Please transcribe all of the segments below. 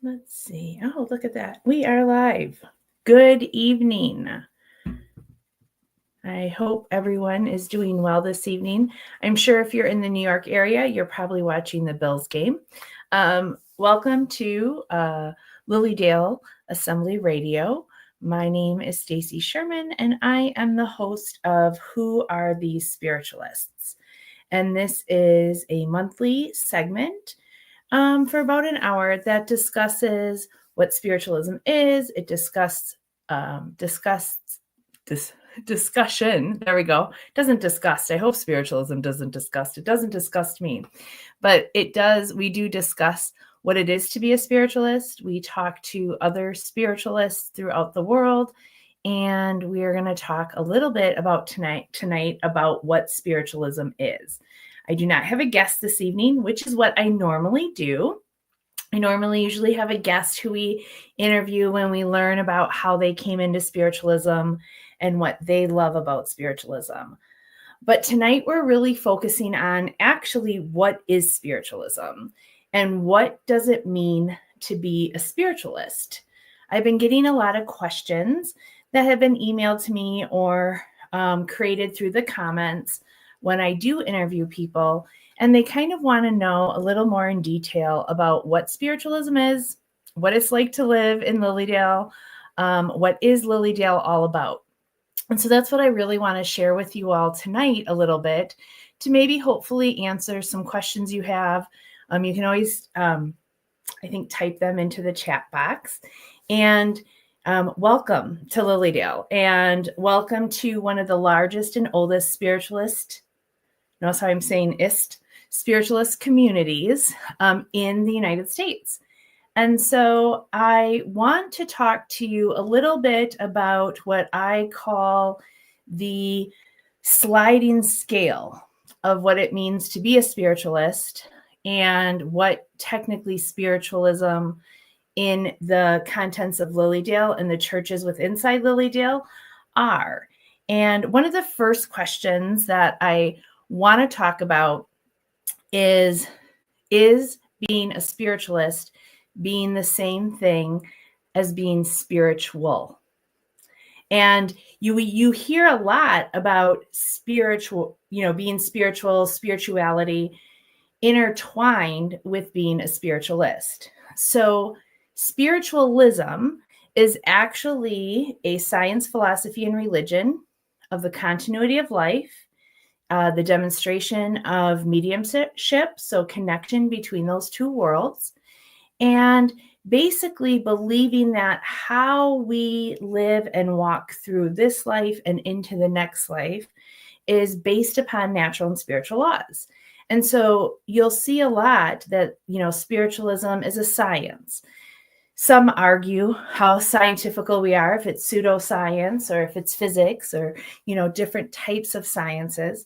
Let's see. Oh, look at that. We are live. Good evening. I hope everyone is doing well this evening. I'm sure if you're in the New York area, you're probably watching the Bills game. Welcome to Lilydale Assembly Radio. My name is Stacy Sherman, and I am the host of Who Are These Spiritualists? And this is a monthly segment for about an hour that discusses what spiritualism is. It discussion. There we go. Doesn't disgust. I hope spiritualism doesn't disgust. It doesn't disgust me, but it does. We do discuss what it is to be a spiritualist. We talk to other spiritualists throughout the world, and we are going to talk a little bit about tonight about what spiritualism is. I do not have a guest this evening, which is what I normally do. I usually have a guest who we interview when we learn about how they came into spiritualism and what they love about spiritualism. But tonight we're really focusing on actually what is spiritualism and what does it mean to be a spiritualist. I've been getting a lot of questions that have been emailed to me or created through the comments when I do interview people, and they kind of want to know a little more in detail about what spiritualism is, what it's like to live in Lilydale, what is Lilydale all about. And so that's what I really want to share with you all tonight a little bit to maybe hopefully answer some questions you have. You can always, I think, type them into the chat box. And welcome to Lilydale, and welcome to one of the largest and oldest spiritualist communities in the United States. And so I want to talk to you a little bit about what I call the sliding scale of what it means to be a spiritualist and what technically spiritualism in the contents of Lilydale and the churches inside Lilydale are. And one of the first questions that I want to talk about is being a spiritualist being the same thing as being spiritual? And you hear a lot about spiritual, being spiritual, spirituality intertwined with being a spiritualist. So spiritualism is actually a science, philosophy, and religion of the continuity of life, the demonstration of mediumship, so connection between those two worlds, and basically believing that how we live and walk through this life and into the next life is based upon natural and spiritual laws. And so you'll see a lot that, spiritualism is a science. Some argue how scientifical we are, if it's pseudoscience or if it's physics or, different types of sciences.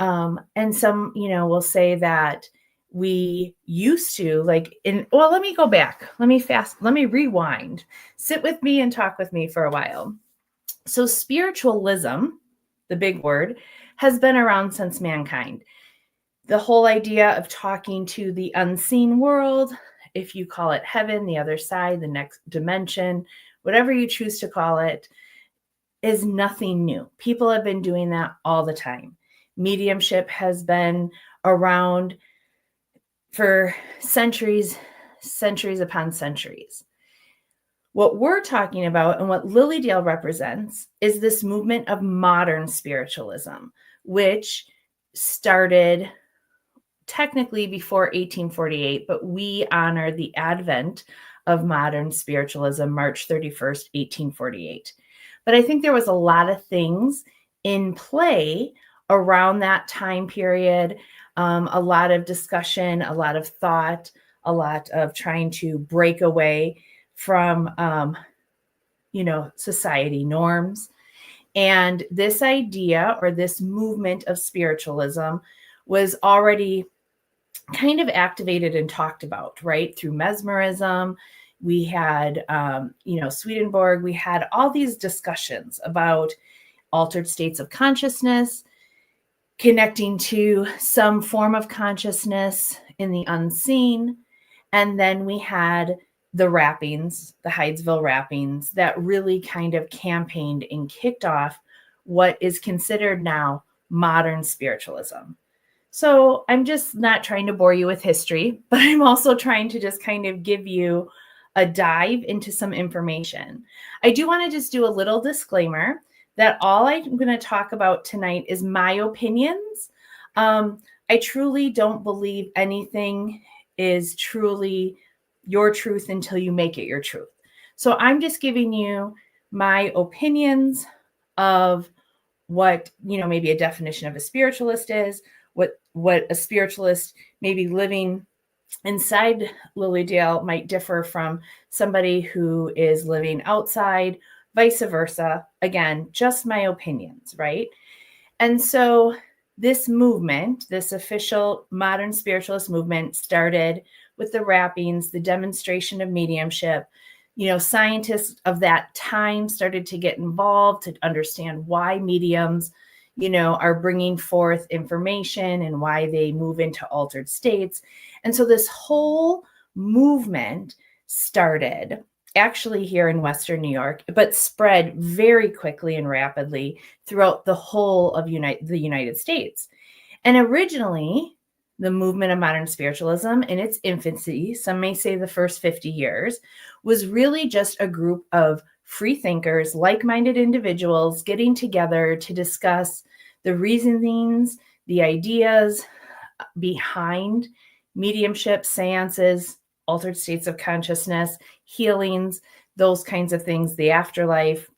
And some, will say that we used to let me go back. Let me rewind. Sit with me and talk with me for a while. So spiritualism, the big word, has been around since mankind. The whole idea of talking to the unseen world, if you call it heaven, the other side, the next dimension, whatever you choose to call it, is nothing new. People have been doing that all the time. Mediumship has been around for centuries upon centuries. What we're talking about and what Lilydale represents is this movement of modern spiritualism, which started technically before 1848, but we honor the advent of modern spiritualism, March 31st, 1848. But I think there was a lot of things in play around that time period, a lot of discussion, a lot of thought, a lot of trying to break away from, society norms. And this idea or this movement of spiritualism was already kind of talked about, right? Through mesmerism. We had, Swedenborg, we had all these discussions about altered states of consciousness, connecting to some form of consciousness in the unseen. And then we had the Rappings, the Hydesville Rappings, that really kind of campaigned and kicked off what is considered now modern spiritualism. So I'm just not trying to bore you with history, but I'm also trying to just kind of give you a dive into some information. I do want to just do a little disclaimer that all I'm going to talk about tonight is my opinions. I truly don't believe anything is truly your truth until you make it your truth. So I'm just giving you my opinions of what, maybe a definition of a spiritualist is, what a spiritualist maybe living inside Lilydale might differ from somebody who is living outside, vice versa. Again, just my opinions, right? And so this movement, this official modern spiritualist movement, started with the Rappings, the demonstration of mediumship. Scientists of that time started to get involved to understand why mediums, are bringing forth information and why they move into altered states. And so this whole movement started actually here in Western New York, but spread very quickly and rapidly throughout the whole of the United States. And originally, the movement of modern spiritualism in its infancy, some may say the first 50 years, was really just a group of free thinkers, like-minded individuals getting together to discuss the reasonings, the ideas behind mediumship, seances, altered states of consciousness, healings, those kinds of things, the afterlife.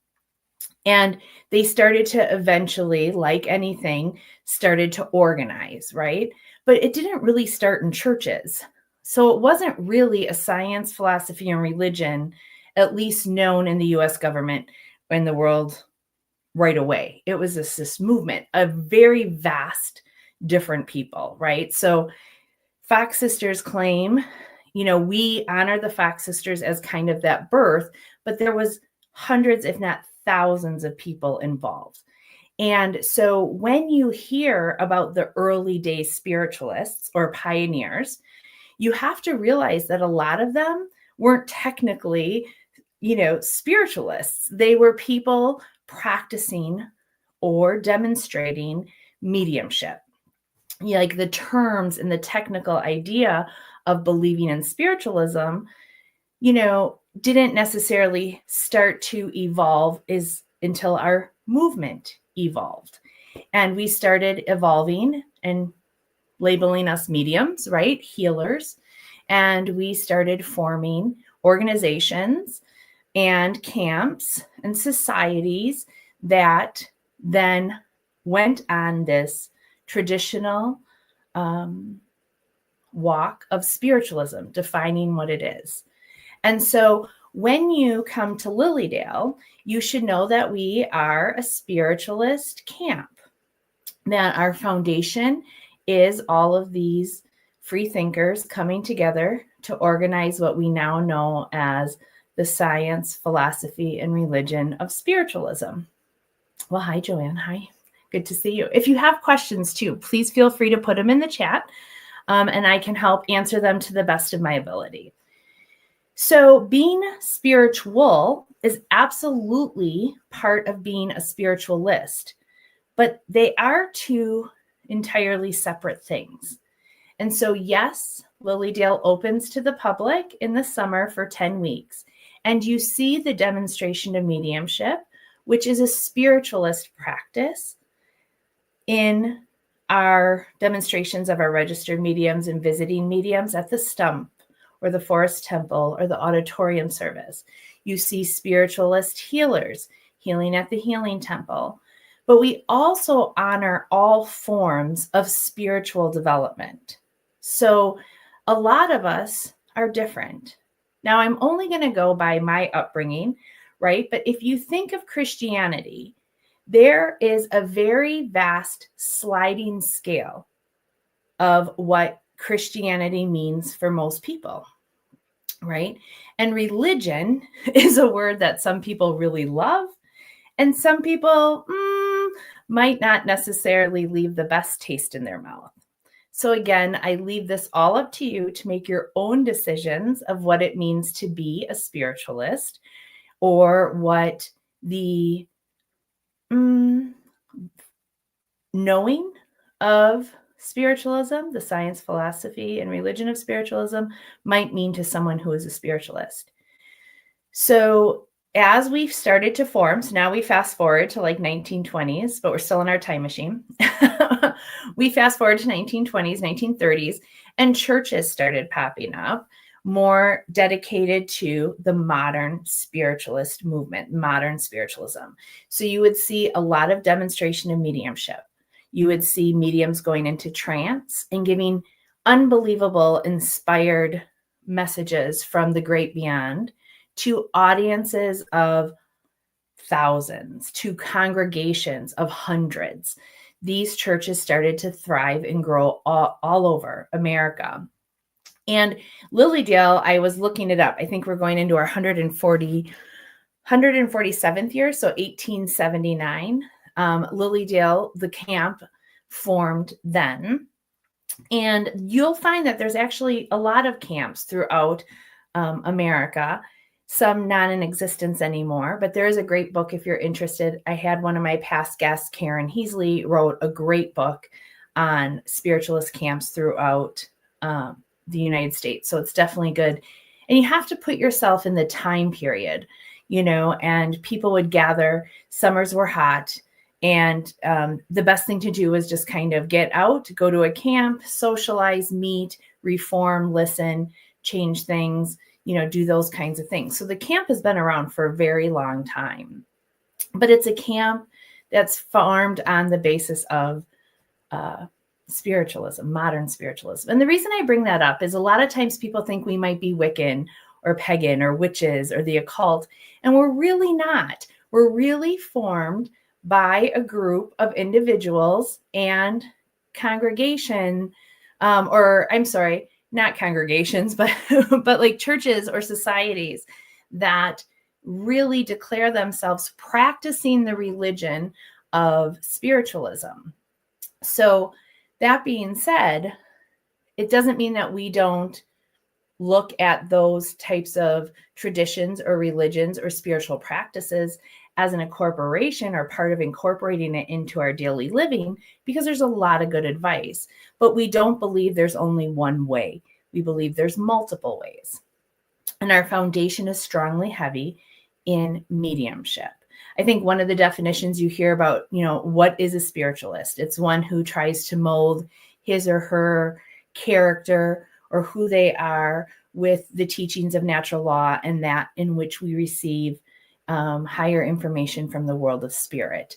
And they started to eventually, like anything, started to organize, right? But it didn't really start in churches. So it wasn't really a science, philosophy, and religion, at least known in the US government or in the world right away. It was this movement of very vast, different people, right? So Fox Sisters claim, we honor the Fox Sisters as kind of that birth, but there was hundreds, if not thousands of people involved. And so when you hear about the early day spiritualists or pioneers, you have to realize that a lot of them weren't technically, spiritualists. They were people practicing or demonstrating mediumship. Like the terms and the technical idea of believing in spiritualism, didn't necessarily start to evolve until our movement evolved. And we started evolving and labeling us mediums, right? Healers. And we started forming organizations and camps and societies that then went on this traditional walk of spiritualism, defining what it is. And so when you come to Lilydale, you should know that we are a spiritualist camp, that our foundation is all of these free thinkers coming together to organize what we now know as the science, philosophy, and religion of spiritualism. Well, hi, Joanne. Hi. Good to see you. If you have questions too, please feel free to put them in the chat, and I can help answer them to the best of my ability. So being spiritual is absolutely part of being a spiritualist, but they are two entirely separate things. And so, yes, Lilydale opens to the public in the summer for 10 weeks, and you see the demonstration of mediumship, which is a spiritualist practice, in our demonstrations of our registered mediums and visiting mediums at the Stump or the Forest Temple or the auditorium service. You see spiritualist healers healing at the Healing Temple. But we also honor all forms of spiritual development. So a lot of us are different. Now, I'm only going to go by my upbringing, right? But if you think of Christianity, there is a very vast sliding scale of what Christianity means for most people, right? And religion is a word that some people really love, and some people might not necessarily leave the best taste in their mouth. So again, I leave this all up to you to make your own decisions of what it means to be a spiritualist, or what the knowing of spiritualism, the science, philosophy, and religion of spiritualism might mean to someone who is a spiritualist. So as we've started to form, so now we fast forward to like 1920s, but we're still in our time machine. We fast forward to 1920s, 1930s, and churches started popping up, more dedicated to the modern spiritualist movement, modern spiritualism. So you would see a lot of demonstration of mediumship. You would see mediums going into trance and giving unbelievable, inspired messages from the great beyond to audiences of thousands, to congregations of hundreds. These churches started to thrive and grow all over America. And Lilydale, I was looking it up. I think we're going into our 147th year, so 1879. Lilydale, the camp, formed then. And you'll find that there's actually a lot of camps throughout America, some not in existence anymore, but there is a great book if you're interested. I had one of my past guests, Karen Heasley, wrote a great book on spiritualist camps throughout the United States. So it's definitely good. And you have to put yourself in the time period, and people would gather. Summers were hot. And the best thing to do is just kind of get out, go to a camp, socialize, meet, reform, listen, change things, do those kinds of things. So the camp has been around for a very long time, but it's a camp that's formed on the basis of spiritualism, modern spiritualism. And the reason I bring that up is a lot of times people think we might be Wiccan or pagan or witches or the occult, and we're really not. We're really formed by a group of individuals and congregation, not congregations, but like churches or societies that really declare themselves practicing the religion of spiritualism. So that being said, it doesn't mean that we don't look at those types of traditions or religions or spiritual practices as an incorporation or part of incorporating it into our daily living, because there's a lot of good advice. But we don't believe there's only one way. We believe there's multiple ways. And our foundation is strongly heavy in mediumship. I think one of the definitions you hear about, what is a spiritualist? It's one who tries to mold his or her character or who they are with the teachings of natural law, and that in which we receive higher information from the world of spirit.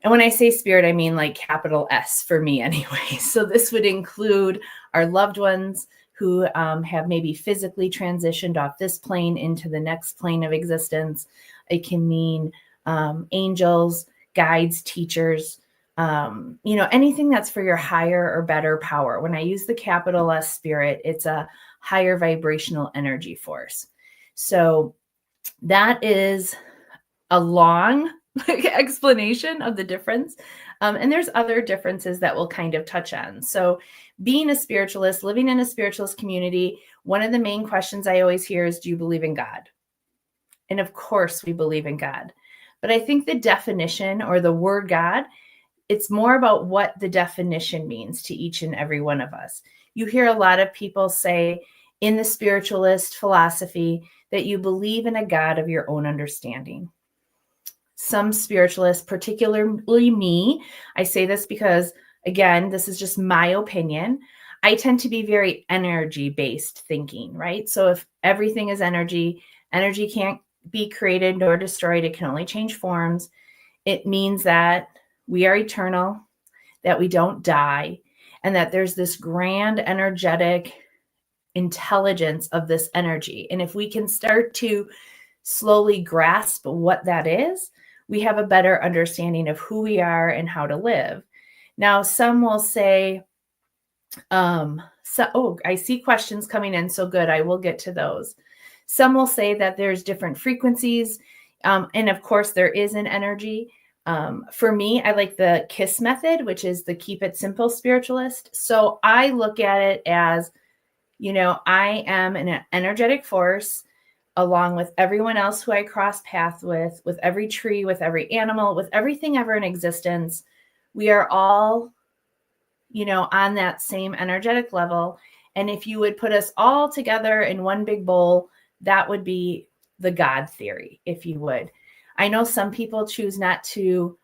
And when I say spirit, I mean like capital S for me anyway. So this would include our loved ones who have maybe physically transitioned off this plane into the next plane of existence. It can mean angels, guides, teachers, anything that's for your higher or better power. When I use the capital S spirit, it's a higher vibrational energy force. So that is a long explanation of the difference. And there's other differences that we'll kind of touch on. So being a spiritualist, living in a spiritualist community, one of the main questions I always hear is, do you believe in God? And of course we believe in God. But I think the definition or the word God, it's more about what the definition means to each and every one of us. You hear a lot of people say in the spiritualist philosophy that you believe in a God of your own understanding. Some spiritualists, particularly me, I say this because, again, this is just my opinion. I tend to be very energy-based thinking, right? So if everything is energy, energy can't be created nor destroyed. It can only change forms. It means that we are eternal, that we don't die, and that there's this grand energetic intelligence of this energy. And if we can start to slowly grasp what that is, we have a better understanding of who we are and how to live. Now, some will say, I see questions coming in. So good. I will get to those. Some will say that there's different frequencies. And of course there is an energy, For me, I like the KISS method, which is the keep it simple spiritualist. So I look at it as, I am an energetic force along with everyone else who I cross paths with every tree, with every animal, with everything ever in existence. We are all, on that same energetic level. And if you would put us all together in one big bowl, that would be the God theory, if you would. I know some people choose not to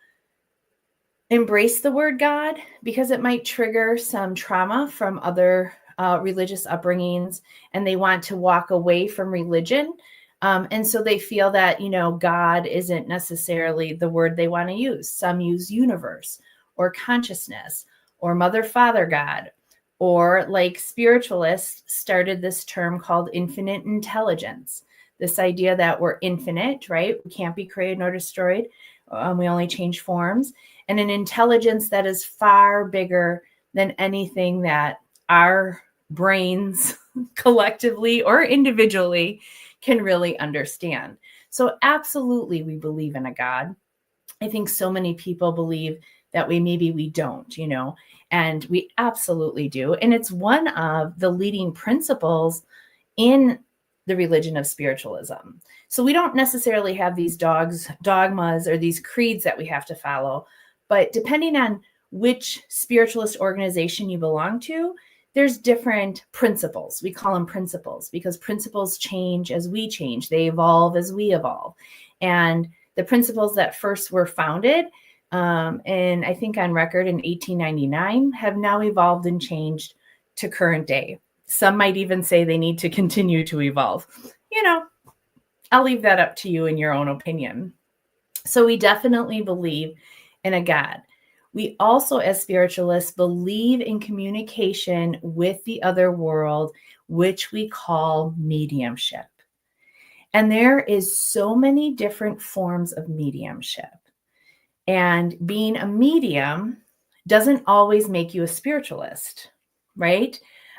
embrace the word God because it might trigger some trauma from other religious upbringings, and they want to walk away from religion. And so they feel that, God isn't necessarily the word they want to use. Some use universe or consciousness or mother, father, God, or like spiritualists started this term called infinite intelligence. This idea that we're infinite, right? We can't be created nor destroyed. We only change forms. And an intelligence that is far bigger than anything that our brains collectively or individually can really understand. So absolutely, we believe in a God. I think so many people believe that maybe we don't, and we absolutely do. And it's one of the leading principles in the religion of spiritualism. So we don't necessarily have these dogmas or these creeds that we have to follow, but depending on which spiritualist organization you belong to, there's different principles. We call them principles because principles change as we change. They evolve as we evolve. And the principles that first were founded, and I think on record in 1899, have now evolved and changed to current day. Some might even say they need to continue to evolve. I'll leave that up to you in your own opinion. So we definitely believe in a God. We also, as spiritualists, believe in communication with the other world, which we call mediumship. And there is so many different forms of mediumship. And being a medium doesn't always make you a spiritualist, right?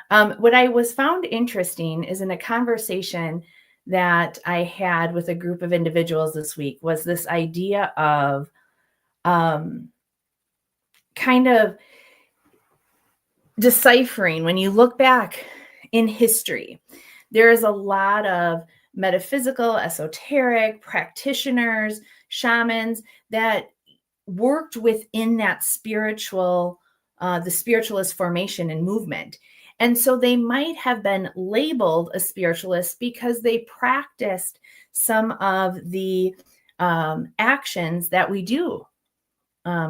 What I was found interesting is in a conversation that I had with a group of individuals this week was this idea of kind of deciphering. When you look back in history, there is a lot of metaphysical, esoteric practitioners, shamans that worked within that the spiritualist formation and movement. And so they might have been labeled a spiritualist because they practiced some of the actions that we do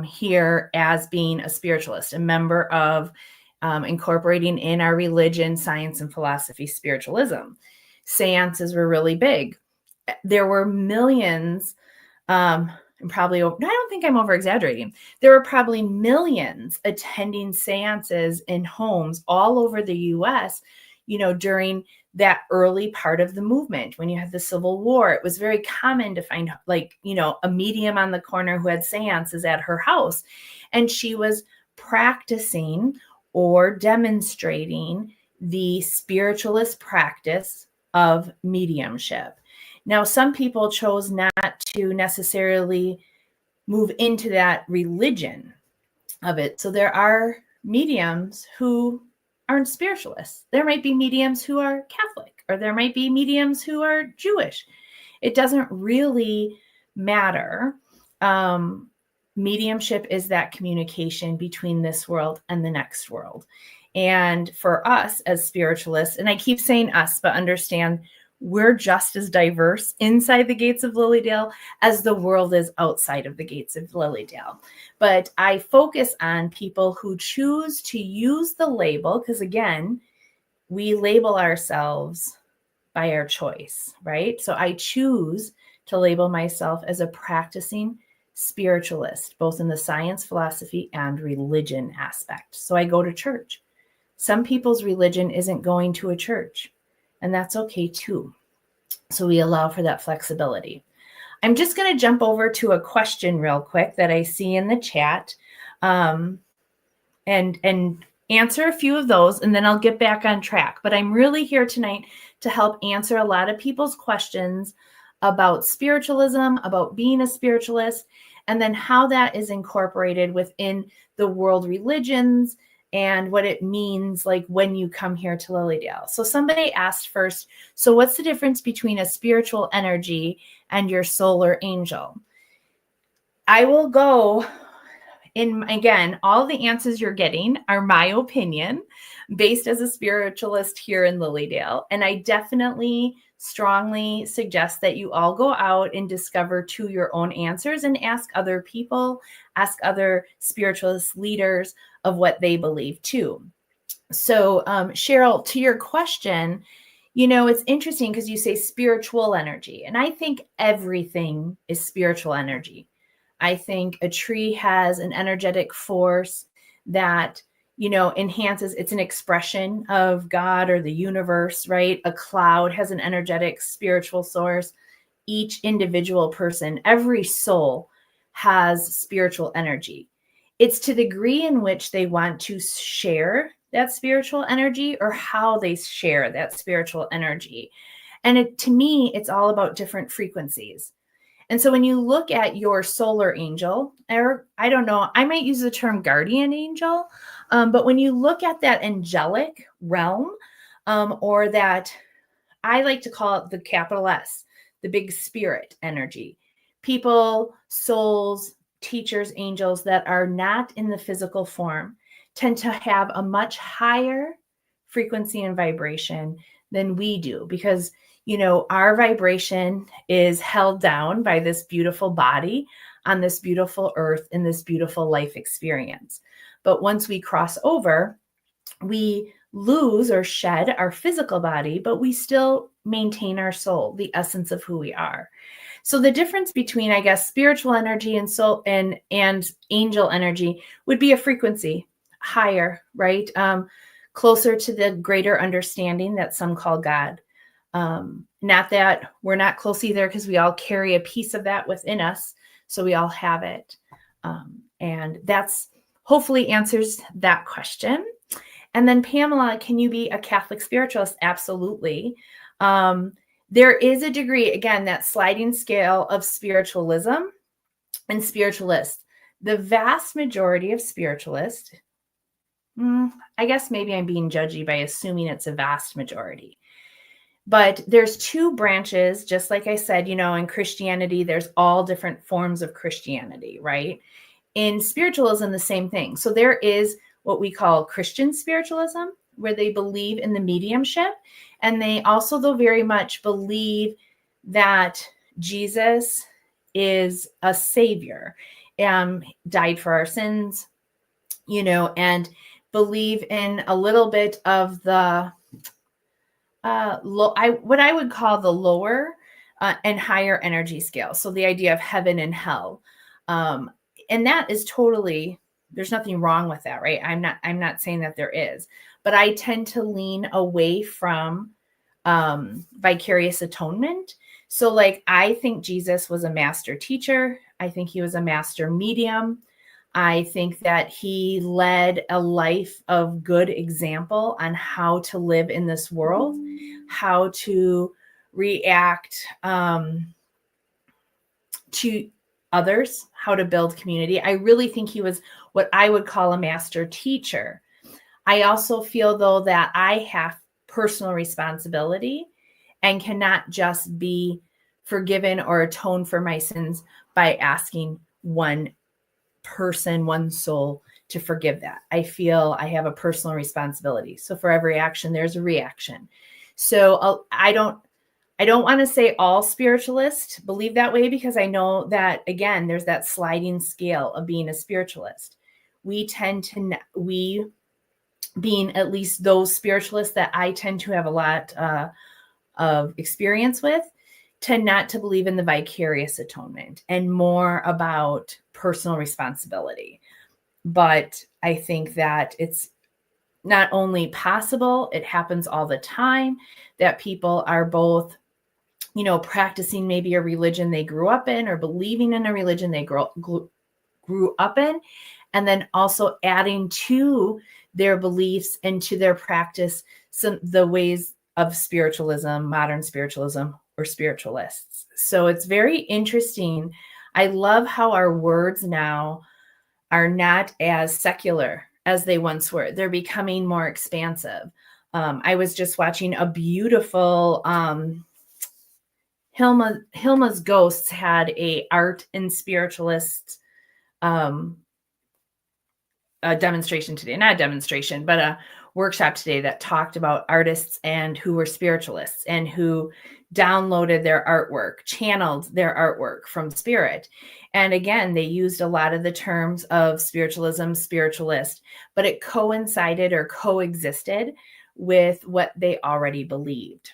here as being a spiritualist, a member of incorporating in our religion, science, and philosophy, spiritualism. Seances were really big. There were millions, and probably, I don't think I'm over exaggerating. There were probably millions attending seances in homes all over the US, during that early part of the movement. When you had the Civil War, it was very common to find a medium on the corner who had seances at her house. And she was practicing or demonstrating the spiritualist practice of mediumship. Now, some people chose not to necessarily move into that religion of it. So there are mediums who aren't spiritualists. There might be mediums who are Catholic, or there might be mediums who are Jewish. It doesn't really matter. Mediumship is that communication between this world and the next world. And for us as spiritualists, and I keep saying us, but understand we're just as diverse inside the gates of Lilydale as the world is outside of the gates of Lilydale. But I focus on people who choose to use the label, because again, we label ourselves by our choice, right? So I choose to label myself as a practicing spiritualist, both in the science, philosophy, and religion aspect. So I go to church. Some people's religion isn't going to a church, and that's okay too. So we allow for that flexibility. I'm just going to jump over to a question real quick that I see in the chat, and answer a few of those, and then I'll get back on track. But I'm really here tonight to help answer a lot of people's questions about spiritualism, about being a spiritualist. and then how that is incorporated within the world religions and what it means like when you come here to Lilydale. So somebody asked first, so what's the difference between a spiritual energy and your solar angel? I will go in, again, all the answers you're getting are my opinion based as a spiritualist here in Lilydale. And I definitely strongly suggest that you all go out and discover to your own answers and ask other people, ask other spiritualist leaders of what they believe too. So, Cheryl, to your question, it's interesting because you say spiritual energy, and I think everything is spiritual energy. I think a tree has an energetic force that, enhances, it's an expression of God or the universe, right? A cloud has an energetic spiritual source. Each individual person, every soul has spiritual energy. It's to the degree in which they want to share that spiritual energy or how they share that spiritual energy. And to me, it's all about different frequencies. And so when you look at your solar angel, or I don't know, I might use the term guardian angel, but when you look at that angelic realm, or that I like to call it the capital S, the big spirit energy, people, souls, teachers, angels that are not in the physical form tend to have a much higher frequency and vibration than we do because our vibration is held down by this beautiful body on this beautiful earth in this beautiful life experience. But once we cross over, we lose or shed our physical body, but we still maintain our soul, the essence of who we are. So the difference between, I guess, spiritual energy and soul and angel energy would be a frequency higher, right? Closer to the greater understanding that some call God. Not that we're not close either, because we all carry a piece of that within us. So we all have it. And that's hopefully answers that question. And then Pamela, can you be a Catholic spiritualist? Absolutely. There is a degree, again, that sliding scale of spiritualism and spiritualist. The vast majority of spiritualists, I guess maybe I'm being judgy by assuming it's a vast majority. But there's two branches, just like I said, in Christianity, there's all different forms of Christianity, right? In spiritualism, the same thing. So there is what we call Christian spiritualism, where they believe in the mediumship. And they also, though, very much believe that Jesus is a savior, died for our sins, and believe in a little bit of the what I would call the lower and higher energy scale. So the idea of heaven and hell. And that is totally, there's nothing wrong with that, right? I'm not saying that there is, but I tend to lean away from vicarious atonement. So like, I think Jesus was a master teacher. I think he was a master medium. I think that he led a life of good example on how to live in this world, how to react to others, how to build community. I really think he was what I would call a master teacher. I also feel, though, that I have personal responsibility and cannot just be forgiven or atone for my sins by asking one person, one soul to forgive that. I feel I have a personal responsibility. So for every action, there's a reaction. So I don't want to say all spiritualists believe that way, because I know that, again, there's that sliding scale of being a spiritualist. We being at least those spiritualists that I tend to have a lot of experience with, tend not to believe in the vicarious atonement and more about personal responsibility. But I think that it's not only possible, it happens all the time, that people are both, practicing maybe a religion they grew up in, or believing in a religion they grew up in, and then also adding to their beliefs and to their practice the ways of spiritualism, modern spiritualism, or spiritualists. So it's very interesting. I love how our words now are not as secular as they once were. They're becoming more expansive. I was just watching a beautiful Hilma's Ghosts had a art and spiritualist a demonstration today, not a demonstration, but a workshop today that talked about artists and who were spiritualists and who downloaded their artwork, channeled their artwork from spirit. And again, they used a lot of the terms of spiritualism, spiritualist, but it coincided or coexisted with what they already believed.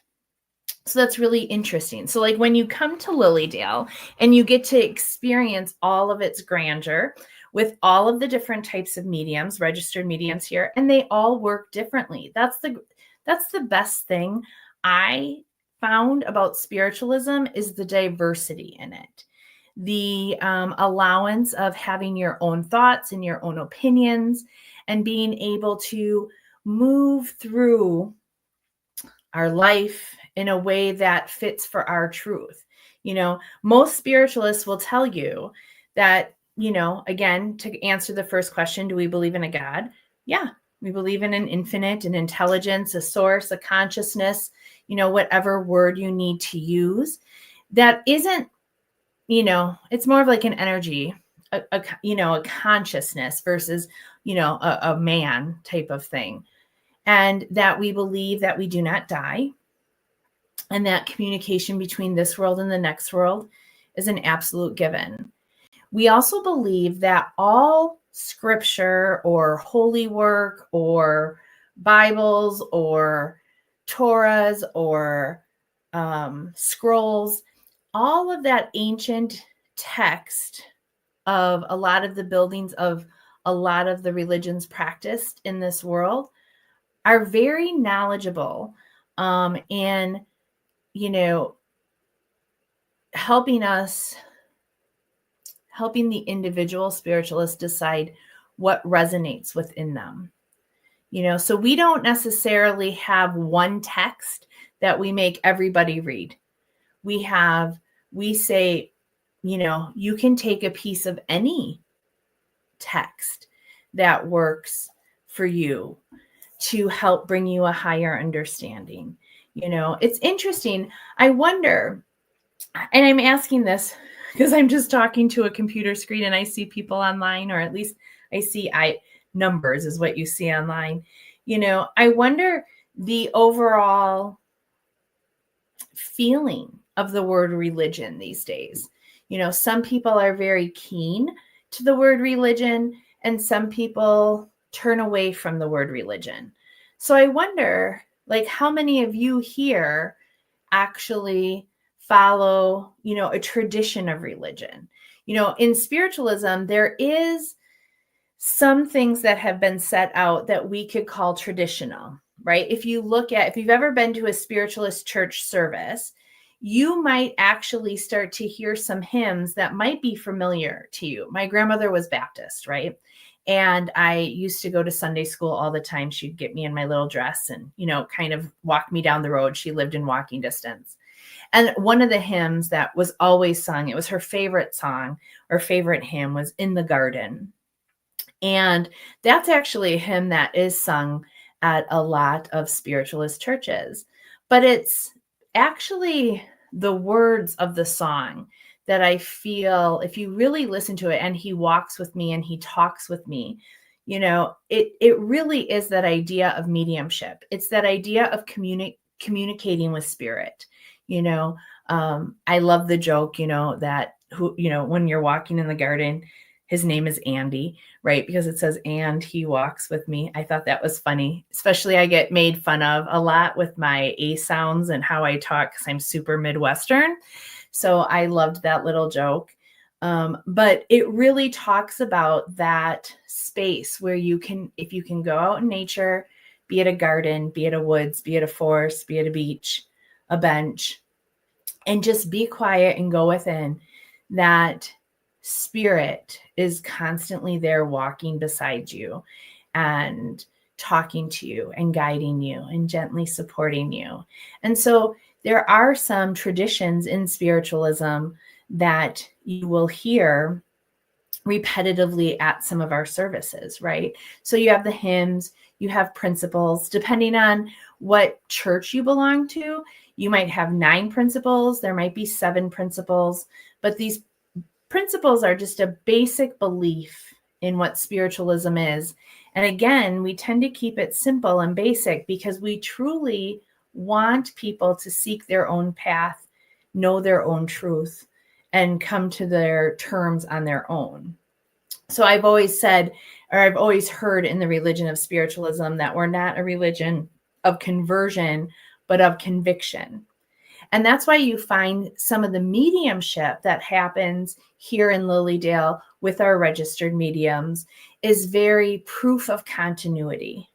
So that's really interesting. So like when you come to Lilydale and you get to experience all of its grandeur with all of the different types of mediums, registered mediums here, and they all work differently. That's the best thing I found about spiritualism is the diversity in it. The allowance of having your own thoughts and your own opinions and being able to move through our life in a way that fits for our truth. You know, most spiritualists will tell you that, you know, again, to answer the first question, do we believe in a God? Yeah, we believe in an infinite, an intelligence, a source, a consciousness, you know, whatever word you need to use. That isn't, you know, it's more of like an energy, you know, a consciousness versus, you know, a man type of thing. And that we believe that we do not die, and that communication between this world and the next world is an absolute given. We also believe that all scripture or holy work or Bibles or Torahs or scrolls, all of that ancient text of a lot of the buildings of a lot of the religions practiced in this world are very knowledgeable in, you know, helping the individual spiritualist decide what resonates within them. You know, so we don't necessarily have one text that we make everybody read. We say, you know, you can take a piece of any text that works for you to help bring you a higher understanding. You know, it's interesting. I wonder, and I'm asking this because I'm just talking to a computer screen and I see people online, or at least I see numbers is what you see online. You know, I wonder the overall feeling of the word religion these days. You know, some people are very keen to the word religion and some people turn away from the word religion. So I wonder, like, how many of you here actually follow, you know, a tradition of religion? You know, in spiritualism, there is some things that have been set out that we could call traditional, right? If you've ever been to a spiritualist church service, you might actually start to hear some hymns that might be familiar to you. My grandmother was Baptist, right? And I used to go to Sunday school all the time. She'd get me in my little dress and, you know, kind of walk me down the road. She lived in walking distance. And one of the hymns that was always sung, it was her favorite song or favorite hymn, was In the Garden. And that's actually a hymn that is sung at a lot of spiritualist churches. But it's actually the words of the song that I feel, if you really listen to it, and he walks with me and he talks with me, you know, it really is that idea of mediumship. It's that idea of communicating with spirit. You know, I love the joke, you know, that when you're walking in the garden, his name is Andy, right? Because it says, and he walks with me. I thought that was funny. Especially I get made fun of a lot with my A sounds and how I talk because I'm super Midwestern. So I loved that little joke. But it really talks about that space where if you can go out in nature, be it a garden, be it a woods, be it a forest, be it a beach, a bench, and just be quiet and go within, that spirit is constantly there walking beside you and talking to you and guiding you and gently supporting you. And so there are some traditions in spiritualism that you will hear repetitively at some of our services, right? So you have the hymns, you have principles, depending on what church you belong to, you might have 9 principles, there might be 7 principles, but these principles are just a basic belief in what spiritualism is. And again, we tend to keep it simple and basic because we truly want people to seek their own path, know their own truth, and come to their terms on their own. So I've always said, or I've always heard in the religion of spiritualism, that we're not a religion of conversion, but of conviction. And that's why you find some of the mediumship that happens here in Lilydale with our registered mediums is very proof of continuity.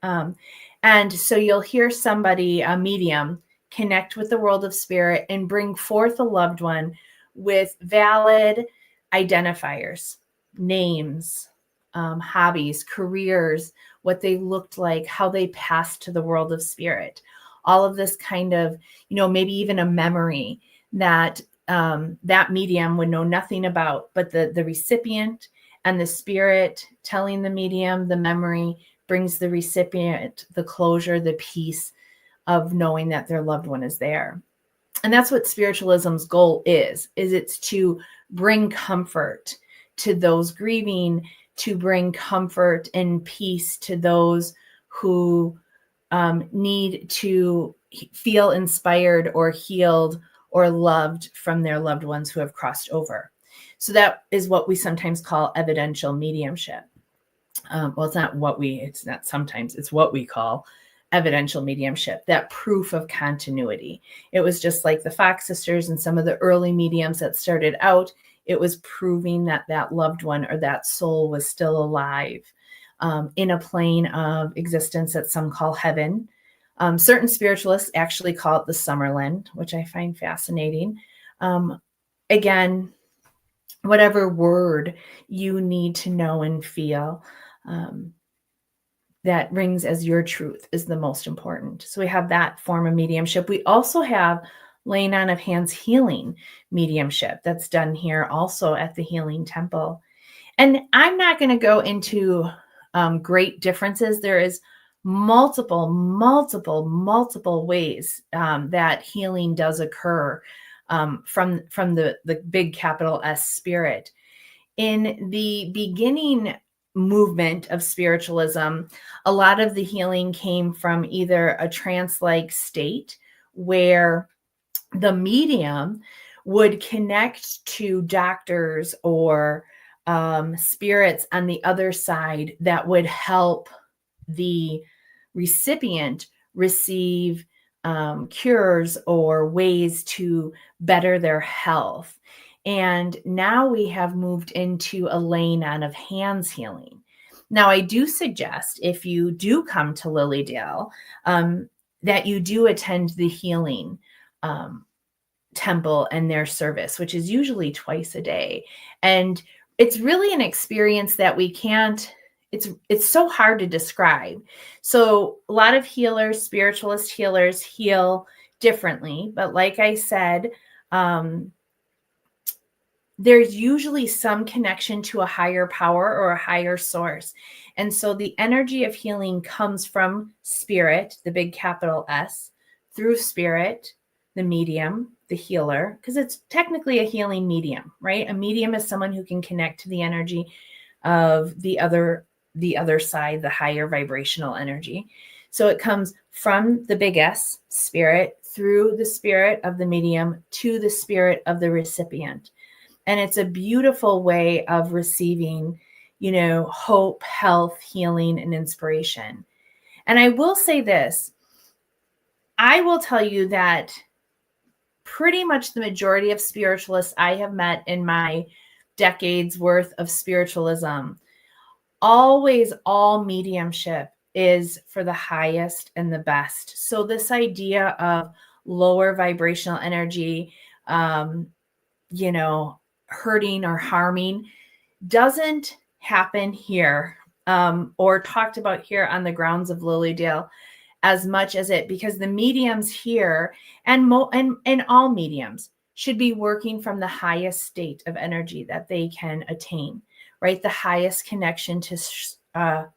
And so you'll hear somebody, a medium, connect with the world of spirit and bring forth a loved one with valid identifiers, names, hobbies, careers, what they looked like, how they passed to the world of spirit. All of this kind of, maybe even a memory that that medium would know nothing about, but the recipient and the spirit telling the medium the memory brings the recipient the closure, the peace of knowing that their loved one is there. And that's what spiritualism's goal is it's to bring comfort to those grieving, to bring comfort and peace to those who need to feel inspired or healed or loved from their loved ones who have crossed over. So that is what we sometimes call evidential mediumship. It's what we call evidential mediumship, that proof of continuity. It was just like the Fox sisters and some of the early mediums that started out. It was proving that that loved one or that soul was still alive in a plane of existence that some call heaven. Certain spiritualists actually call it the Summerland, which I find fascinating. Again, whatever word you need to know and feel that rings as your truth is the most important. So we have that form of mediumship. We also have laying on of hands healing mediumship that's done here also at the Healing Temple. And I'm not going to go into great differences. There is multiple ways that healing does occur from the big capital S spirit. In the beginning movement of spiritualism, a lot of the healing came from either a trance-like state where the medium would connect to doctors or spirits on the other side that would help the recipient receive cures or ways to better their health. And now we have moved into a laying on of hands healing. Now, I do suggest if you do come to Lilydale, that you do attend the healing temple and their service, which is usually twice a day. And it's really an experience that we can't, it's so hard to describe. So a lot of healers, spiritualist healers, heal differently. But like I said, there's usually some connection to a higher power or a higher source. And so the energy of healing comes from spirit, the big capital S, through spirit, the medium, the healer, because it's technically a healing medium, right? A medium is someone who can connect to the energy of the other side, the higher vibrational energy. So it comes from the big S, spirit, through the spirit of the medium to the spirit of the recipient. And it's a beautiful way of receiving, hope, health, healing, and inspiration. And I will say this, I will tell you that pretty much the majority of spiritualists I have met in my decades worth of spiritualism, always all mediumship is for the highest and the best. So this idea of lower vibrational energy, hurting or harming doesn't happen here or talked about here on the grounds of Lilydale as much as because the mediums here and all mediums should be working from the highest state of energy that they can attain, right? The highest connection to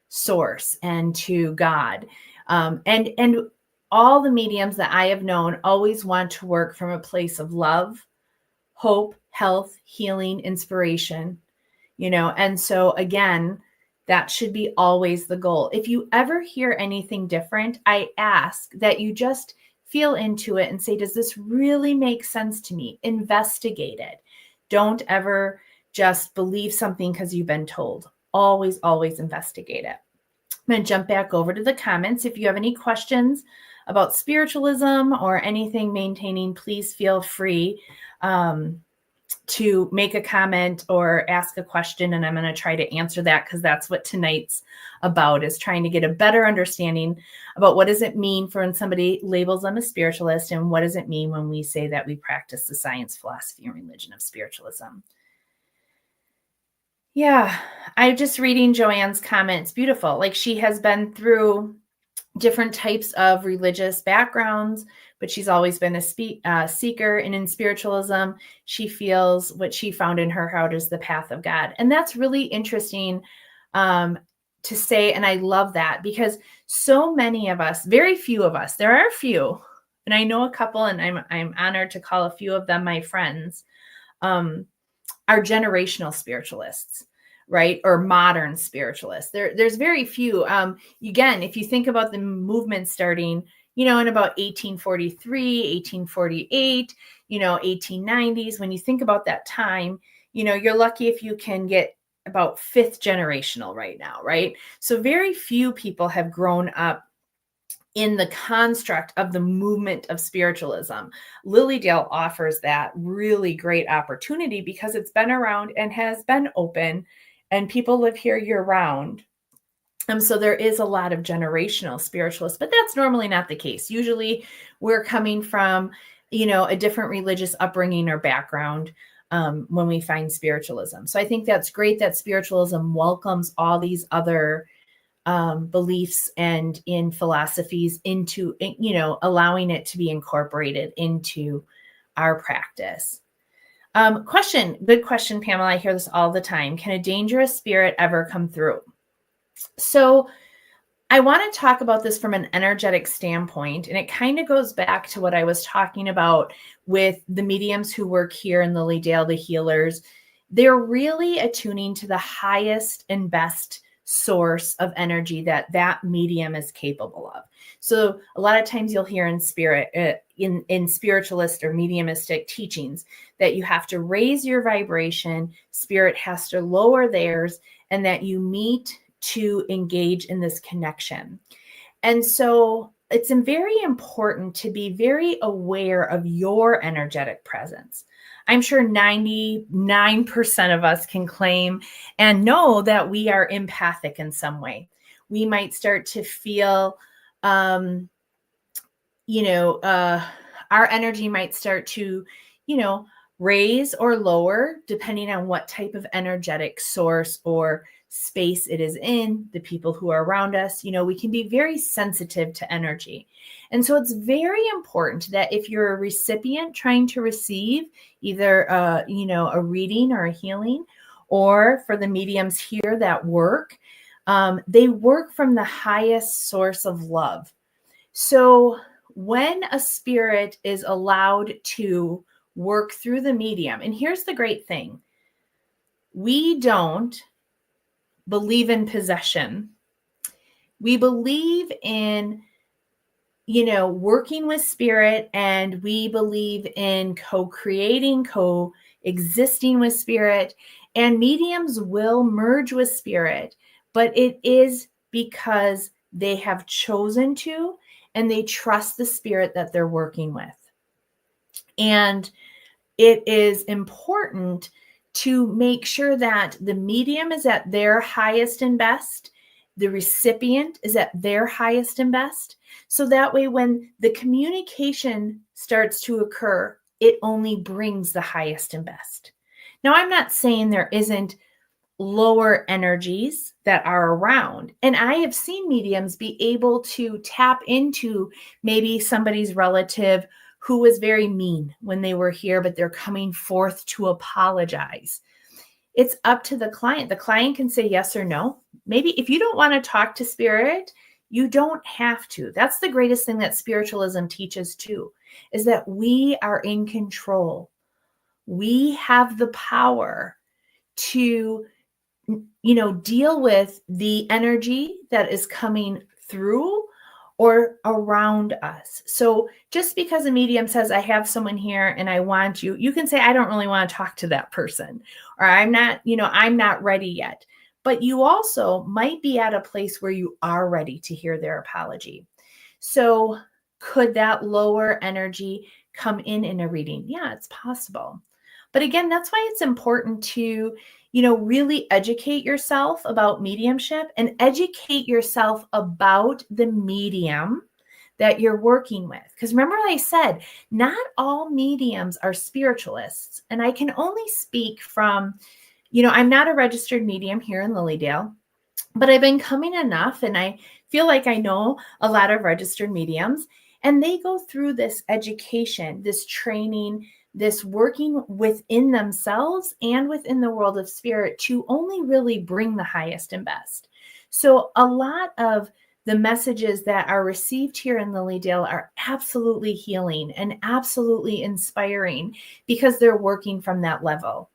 source and to God. And all the mediums that I have known always want to work from a place of love, hope, health, healing, inspiration, and so again, that should be always the goal. If you ever hear anything different, I ask that you just feel into it and say, does this really make sense to me? Investigate it. Don't ever just believe something because you've been told. Always, always investigate it. I'm going to jump back over to the comments. If you have any questions about spiritualism or anything maintaining, please feel free to make a comment or ask a question, and I'm going to try to answer that, because that's what tonight's about, is trying to get a better understanding about what does it mean for when somebody labels them a spiritualist, and what does it mean when we say that we practice the science, philosophy, and religion of spiritualism. Yeah, I'm just reading Joanne's comments. Beautiful. Like, she has been through different types of religious backgrounds, but she's always been a seeker. And in spiritualism, she feels what she found in her heart is the path of God. And that's really interesting to say. And I love that, because so many of us, very few of us, there are a few, and I know a couple, and I'm honored to call a few of them my friends, are generational spiritualists, right? Or modern spiritualists. There's very few. Again, if you think about the movement starting, in about 1843, 1848, 1890s, when you think about that time, you're lucky if you can get about fifth generational right now, right? So very few people have grown up in the construct of the movement of spiritualism. Lilydale offers that really great opportunity because it's been around and has been open, and people live here year round. So there is a lot of generational spiritualists, but that's normally not the case. Usually we're coming from, a different religious upbringing or background when we find spiritualism. So I think that's great that spiritualism welcomes all these other beliefs and in philosophies into, allowing it to be incorporated into our practice. Good question, Pamela. I hear this all the time. Can a dangerous spirit ever come through? So I want to talk about this from an energetic standpoint, and it kind of goes back to what I was talking about with the mediums who work here in Lilydale, the healers. They're really attuning to the highest and best source of energy that medium is capable of. So a lot of times you'll hear in spiritualist or mediumistic teachings that you have to raise your vibration, spirit has to lower theirs, and that you meet to engage in this connection. And so it's very important to be very aware of your energetic presence. I'm sure 99% of us can claim and know that we are empathic in some way. We might start to feel, our energy might start to, raise or lower depending on what type of energetic source or space it is in, the people who are around us. We can be very sensitive to energy. And so it's very important that if you're a recipient trying to receive either, a reading or a healing, or for the mediums here that work, they work from the highest source of love. So when a spirit is allowed to work through the medium, and here's the great thing, we don't believe in possession. We believe in, working with spirit, and we believe in co-creating, coexisting with spirit, and mediums will merge with spirit, but it is because they have chosen to, and they trust the spirit that they're working with. And it is important to make sure that the medium is at their highest and best, the recipient is at their highest and best. So that way, when the communication starts to occur, it only brings the highest and best. Now, I'm not saying there isn't lower energies that are around. And I have seen mediums be able to tap into maybe somebody's relative who was very mean when they were here, but they're coming forth to apologize. It's up to the client. The client can say yes or no. Maybe if you don't want to talk to spirit, you don't have to. That's the greatest thing that spiritualism teaches too, is that we are in control. We have the power to, deal with the energy that is coming through or around us. So just because a medium says, I have someone here and I want you, you can say, I don't really want to talk to that person, or I'm not ready yet. But you also might be at a place where you are ready to hear their apology. So could that lower energy come in a reading? Yeah, it's possible. But again, that's why it's important to, really educate yourself about mediumship and educate yourself about the medium that you're working with. Because remember, I said, not all mediums are spiritualists. And I can only speak from, I'm not a registered medium here in Lilydale, but I've been coming enough and I feel like I know a lot of registered mediums, and they go through this education, this training, this working within themselves and within the world of spirit to only really bring the highest and best. So a lot of the messages that are received here in Lilydale are absolutely healing and absolutely inspiring because they're working from that level.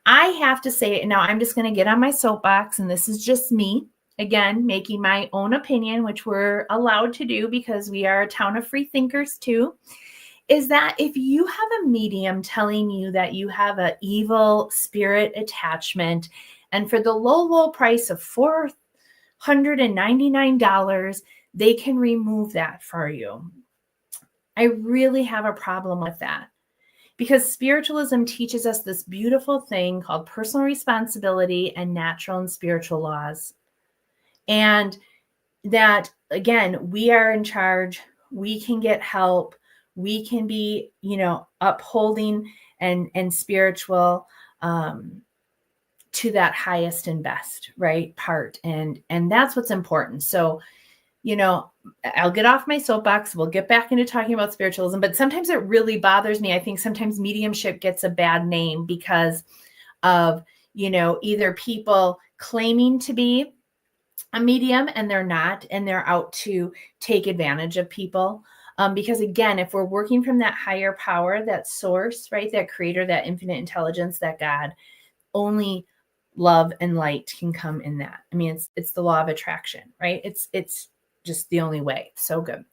I have to say it now. I'm just going to get on my soapbox, and this is just me, again, making my own opinion, which we're allowed to do because we are a town of free thinkers too, is that if you have a medium telling you that you have an evil spirit attachment, and for the low price of $499, they can remove that for you, I really have a problem with that. Because spiritualism teaches us this beautiful thing called personal responsibility and natural and spiritual laws. And that, again, we are in charge. We can get help. We can be, upholding and spiritual to that highest and best, right, part. And that's what's important. So, I'll get off my soapbox. We'll get back into talking about spiritualism, but sometimes it really bothers me. I think sometimes mediumship gets a bad name because of, either people claiming to be a medium and they're not, and they're out to take advantage of people. Because again, if we're working from that higher power, that source, right, that creator, that infinite intelligence, that God, only love and light can come in that. I mean, it's the law of attraction, right? It's just the only way. So good.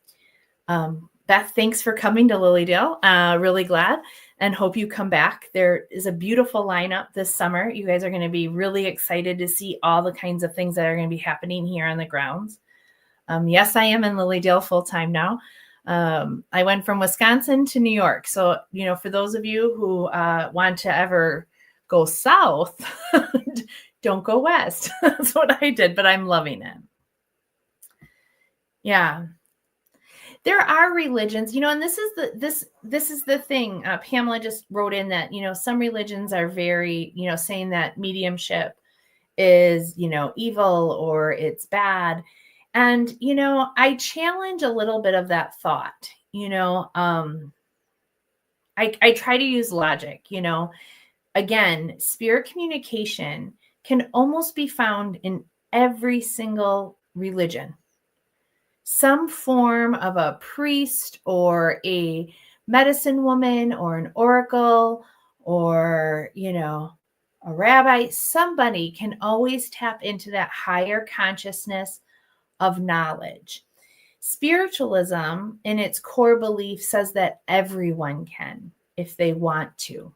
Beth, thanks for coming to Lilydale. Really glad and hope you come back. There is a beautiful lineup this summer. You guys are going to be really excited to see all the kinds of things that are going to be happening here on the grounds. Yes, I am in Lilydale full-time now. I went from Wisconsin to New York. So, for those of you who want to ever go south, don't go west. That's what I did, but I'm loving it. Yeah. There are religions, and this is the thing. Pamela just wrote in that, some religions are very, saying that mediumship is, evil or it's bad. And, I challenge a little bit of that thought, I try to use logic, again, spirit communication can almost be found in every single religion. Some form of a priest or a medicine woman or an oracle or, a rabbi, somebody can always tap into that higher consciousness of knowledge. Spiritualism, in its core belief, says that everyone can if they want to.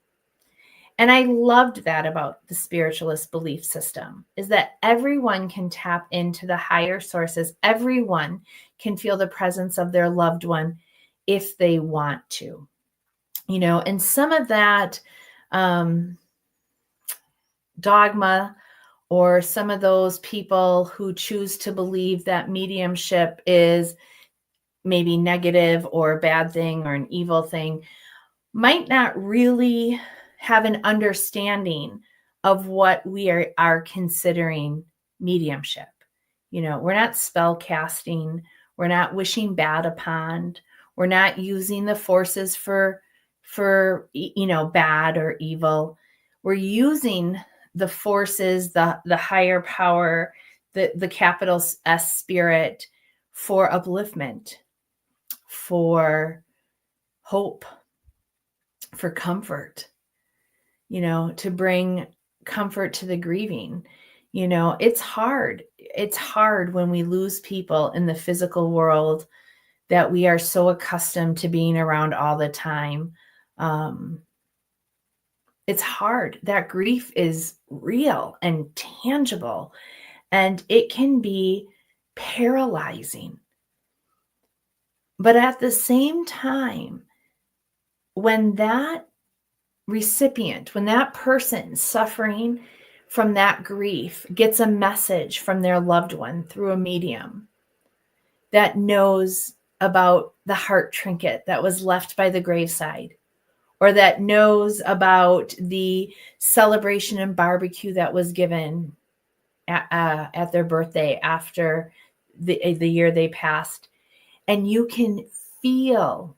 And I loved that about the spiritualist belief system, is that everyone can tap into the higher sources. Everyone can feel the presence of their loved one if they want to, and some of that dogma, or some of those people who choose to believe that mediumship is maybe negative or a bad thing or an evil thing, might not really have an understanding of what we are considering mediumship. We're not spell casting. We're not wishing bad upon. We're not using the forces for bad or evil. We're using the forces, the higher power, the capital S spirit, for upliftment, for hope, for comfort, to bring comfort to the grieving. It's hard. It's hard when we lose people in the physical world that we are so accustomed to being around all the time. It's hard. That grief is real and tangible, and it can be paralyzing. But at the same time, when that recipient, when that person suffering from that grief gets a message from their loved one through a medium that knows about the heart trinket that was left by the graveside, or that knows about the celebration and barbecue that was given at their birthday after the year they passed, and you can feel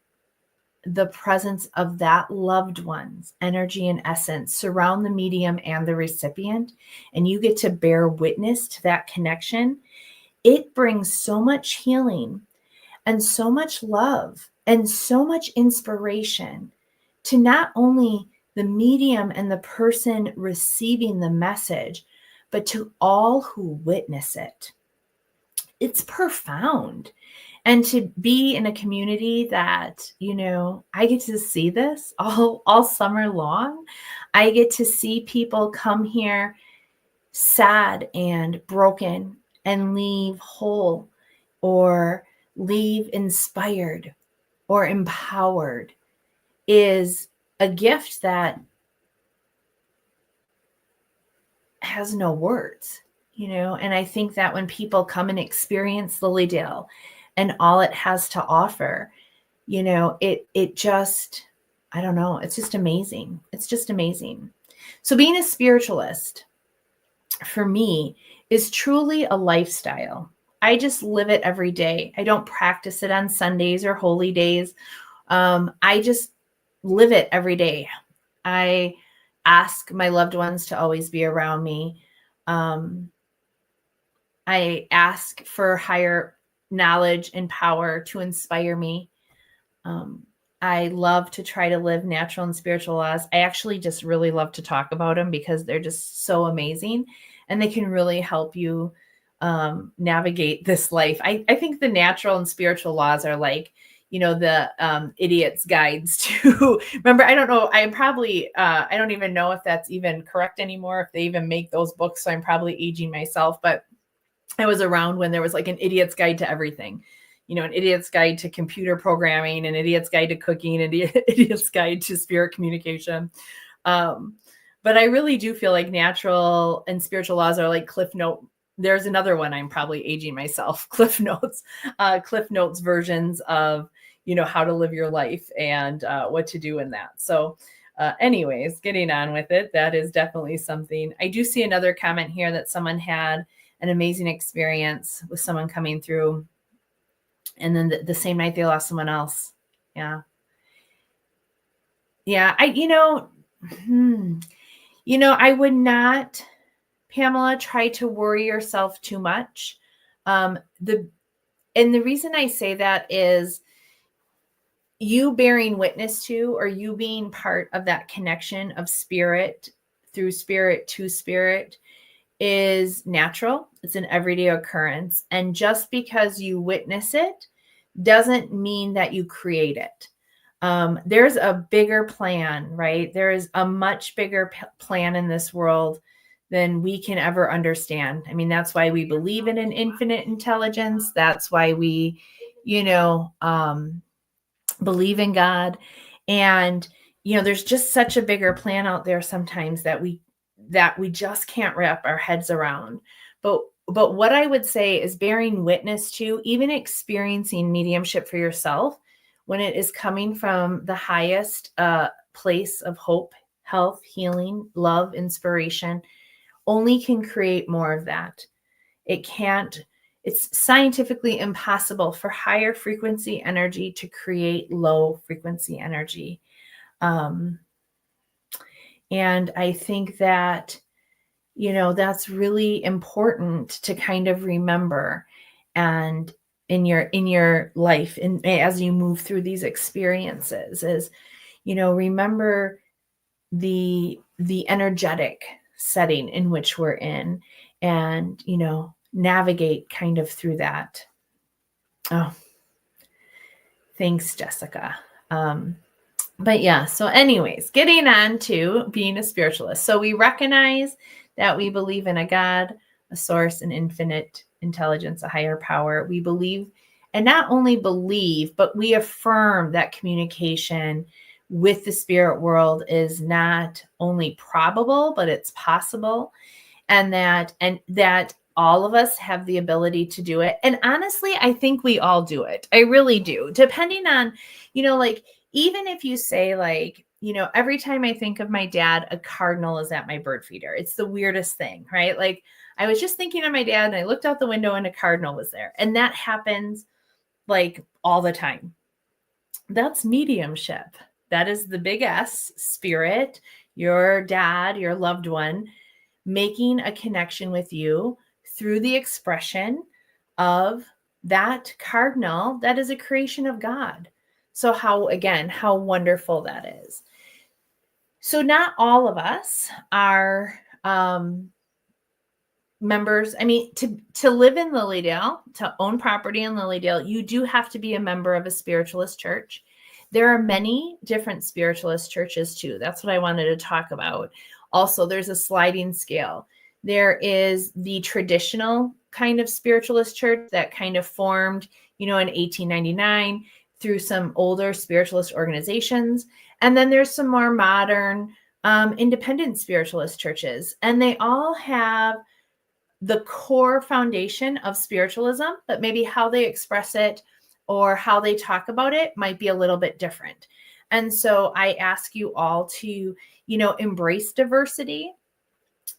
the presence of that loved one's energy and essence surround the medium and the recipient, and you get to bear witness to that connection, it brings so much healing and so much love and so much inspiration to not only the medium and the person receiving the message, but to all who witness it. It's profound. And to be in a community that, I get to see this all summer long. I get to see people come here sad and broken and leave whole, or leave inspired or empowered, is a gift that has no words, and I think that when people come and experience Lilydale and all it has to offer, it just, I don't know, it's just amazing. It's just amazing. So being a spiritualist for me is truly a lifestyle. I just live it every day. I don't practice it on Sundays or holy days. I just live it every day. I ask my loved ones to always be around me. I ask for higher knowledge and power to inspire me. I love to try to live natural and spiritual laws. I actually just really love to talk about them because they're just so amazing, and they can really help you navigate this life. I think the natural and spiritual laws are like, the idiot's guides to remember. I don't know. I don't even know if that's even correct anymore, if they even make those books. So I'm probably aging myself, but I was around when there was like an idiot's guide to everything, an idiot's guide to computer programming, an idiot's guide to cooking, an idiot's guide to spirit communication. But I really do feel like natural and spiritual laws are like Cliff Note. There's another one. I'm probably aging myself. Cliff Notes versions of, how to live your life and what to do in that. So anyways, getting on with it, that is definitely something. I do see another comment here that someone had an amazing experience with someone coming through, and then the same night they lost someone else. Yeah. I would not, Pamela, try to worry yourself too much. And the reason I say that is you bearing witness to, or you being part of that connection of spirit through spirit to spirit, is natural. It's an everyday occurrence. And just because you witness it doesn't mean that you create it. There's a bigger plan, right? There is a much bigger plan in this world than we can ever understand. I mean, that's why we believe in an infinite intelligence. That's why we, believe in God. And, there's just such a bigger plan out there sometimes that we just can't wrap our heads around. But what I would say is bearing witness to, even experiencing mediumship for yourself, when it is coming from the highest place of hope, health, healing, love, inspiration, only can create more of that. It can't it's scientifically impossible for higher frequency energy to create low frequency energy. And I think that, that's really important to kind of remember. And in your life, and as you move through these experiences, is, remember the energetic setting in which we're in, and, navigate kind of through that. Oh, thanks, Jessica. But yeah, so anyways, getting on to being a spiritualist. So we recognize that we believe in a God, a source, an infinite intelligence, a higher power. We believe, and not only believe, but we affirm that communication with the spirit world is not only probable, but it's possible. And that all of us have the ability to do it. And honestly, I think we all do it. I really do. Depending on, like, even if you say, like, every time I think of my dad, a cardinal is at my bird feeder. It's the weirdest thing, right? Like, I was just thinking of my dad and I looked out the window and a cardinal was there. And that happens like all the time. That's mediumship. That is the big S, spirit, your dad, your loved one, making a connection with you through the expression of that cardinal that is a creation of God. So how wonderful that is. So not all of us are members. I mean, to live in Lilydale, to own property in Lilydale, you do have to be a member of a spiritualist church. There are many different spiritualist churches too. That's what I wanted to talk about. Also, there's a sliding scale. There is the traditional kind of spiritualist church that kind of formed, in 1899 through some older spiritualist organizations. And then there's some more modern, independent spiritualist churches. And they all have the core foundation of spiritualism, but maybe how they express it or how they talk about it might be a little bit different. And so I ask you all to, embrace diversity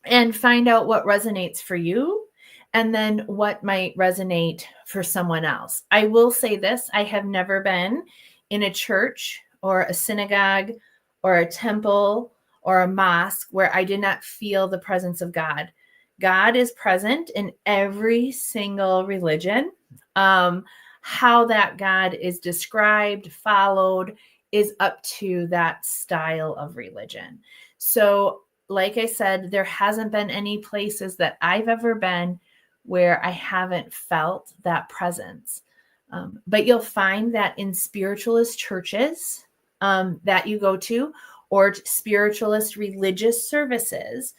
and find out what resonates for you and then what might resonate for someone else. I will say this, I have never been in a church or a synagogue or a temple or a mosque where I did not feel the presence of God. God is present in every single religion. How that God is described, followed, is up to that style of religion. So, like I said, there hasn't been any places that I've ever been where I haven't felt that presence. But you'll find that in spiritualist churches that you go to, or spiritualist religious services,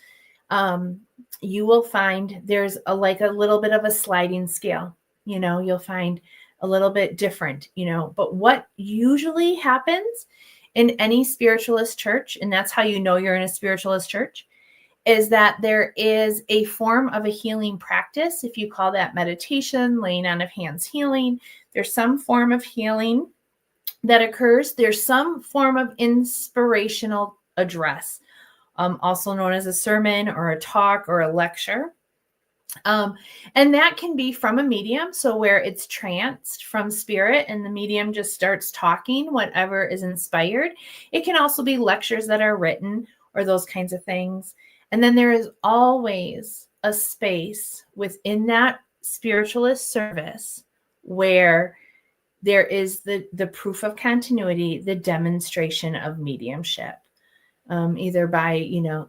you will find there's a little bit of a sliding scale. You'll find a little bit different, but what usually happens in any spiritualist church, and that's how you're in a spiritualist church, is that there is a form of a healing practice. If you call that meditation, laying on of hands healing, there's some form of healing that occurs. There's some form of inspirational address, also known as a sermon or a talk or a lecture. And that can be from a medium, so where it's tranced from spirit and the medium just starts talking whatever is inspired. It can also be lectures that are written or those kinds of things. And then there is always a space within that spiritualist service where there is the proof of continuity, the demonstration of mediumship, either by,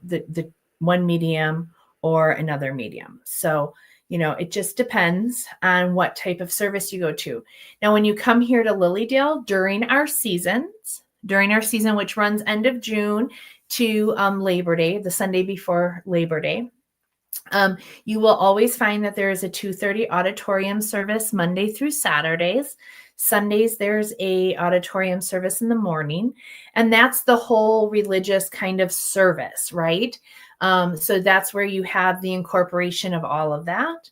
the one medium or another medium. So, it just depends on what type of service you go to. Now, when you come here to Lilydale during our season, which runs end of June to Labor Day, the Sunday before Labor Day, you will always find that there is a 2:30 auditorium service Monday through Saturdays. Sundays, there's a auditorium service in the morning, and that's the whole religious kind of service, right? So that's where you have the incorporation of all of that.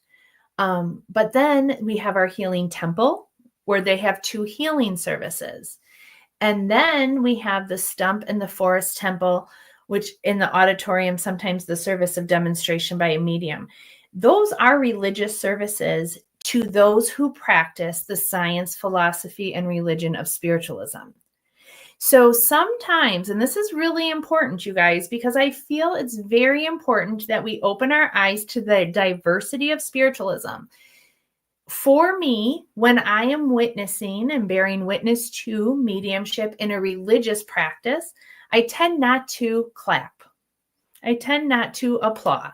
But then we have our healing temple where they have 2 healing services. And then we have the stump and the forest temple, which in the auditorium, sometimes the service of demonstration by a medium. Those are religious services to those who practice the science, philosophy, and religion of spiritualism. So sometimes, and this is really important, you guys, because I feel it's very important that we open our eyes to the diversity of spiritualism. For me, when I am witnessing and bearing witness to mediumship in a religious practice, I tend not to clap. I tend not to applaud.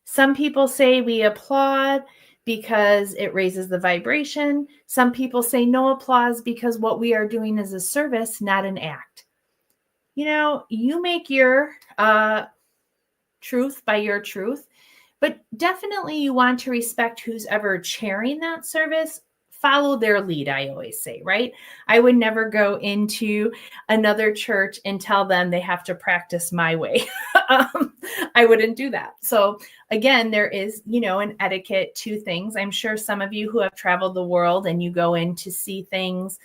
Some people say we applaud because it raises the vibration. Some people say no applause because what we are doing is a service, not an act. You make your truth by your truth, but definitely you want to respect who's ever chairing that service. Follow their lead, I always say, right? I would never go into another church and tell them they have to practice my way. I wouldn't do that. So again, there is, an etiquette to things. I'm sure some of you who have traveled the world and you go in to see things,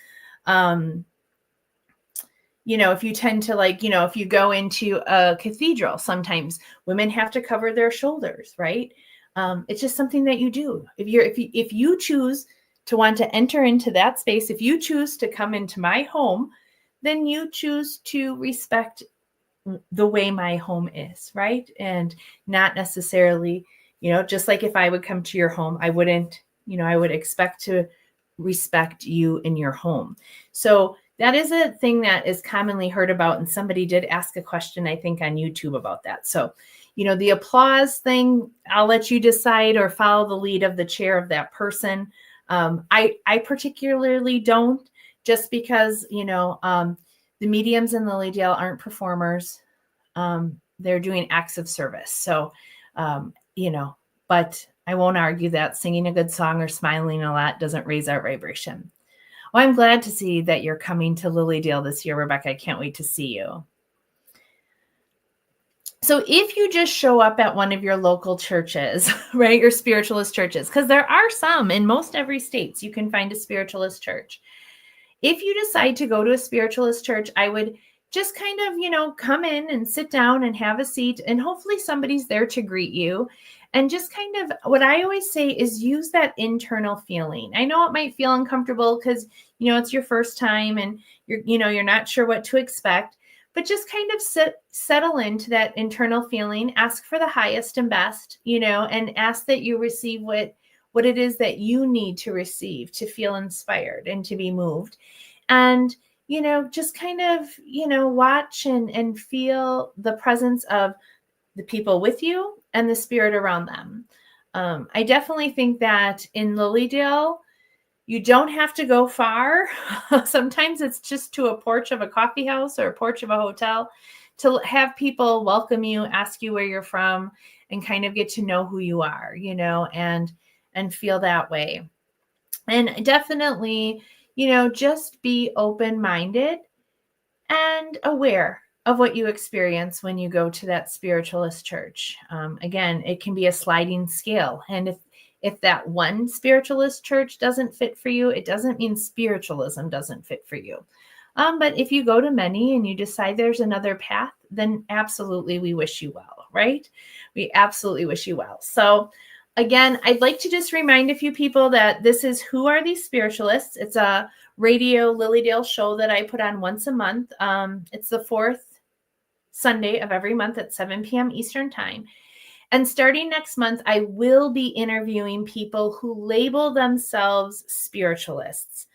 if you tend to if you go into a cathedral, sometimes women have to cover their shoulders, right? It's just something that you do. If you choose to want to enter into that space, if you choose to come into my home, then you choose to respect the way my home is, right? And not necessarily, just like if I would come to your home, I wouldn't, I would expect to respect you in your home. So that is a thing that is commonly heard about. And somebody did ask a question, I think, on YouTube about that. So, the applause thing, I'll let you decide or follow the lead of the chair of that person. I particularly don't, just because, the mediums in Lily Dale aren't performers. They're doing acts of service. So, but I won't argue that singing a good song or smiling a lot doesn't raise our vibration. Well, I'm glad to see that you're coming to Lily Dale this year, Rebecca. I can't wait to see you. So if you just show up at one of your local churches, right, your spiritualist churches, because there are some in most every state, you can find a spiritualist church. If you decide to go to a spiritualist church, I would just kind of, come in and sit down and have a seat, and hopefully somebody's there to greet you. And just kind of, what I always say is use that internal feeling. I know it might feel uncomfortable because, it's your first time and you're not sure what to expect, but just kind of settle into that internal feeling, ask for the highest and best, and ask that you receive what it is that you need to receive to feel inspired and to be moved. And, just kind of, watch and feel the presence of the people with you and the spirit around them. I definitely think that in Lily Dale, you don't have to go far. Sometimes it's just to a porch of a coffee house or a porch of a hotel to have people welcome you, ask you where you're from, and kind of get to know who you are, and feel that way. And definitely, just be open-minded and aware of what you experience when you go to that spiritualist church. Again, it can be a sliding scale. And if that one spiritualist church doesn't fit for you, it doesn't mean spiritualism doesn't fit for you. But if you go to many and you decide there's another path, then absolutely we wish you well, right? We absolutely wish you well. So again, I'd like to just remind a few people that this is Who Are These Spiritualists? It's a radio Lily Dale show that I put on once a month. It's the fourth Sunday of every month at 7 p.m. Eastern Time. And starting next month, I will be interviewing people who label themselves spiritualists.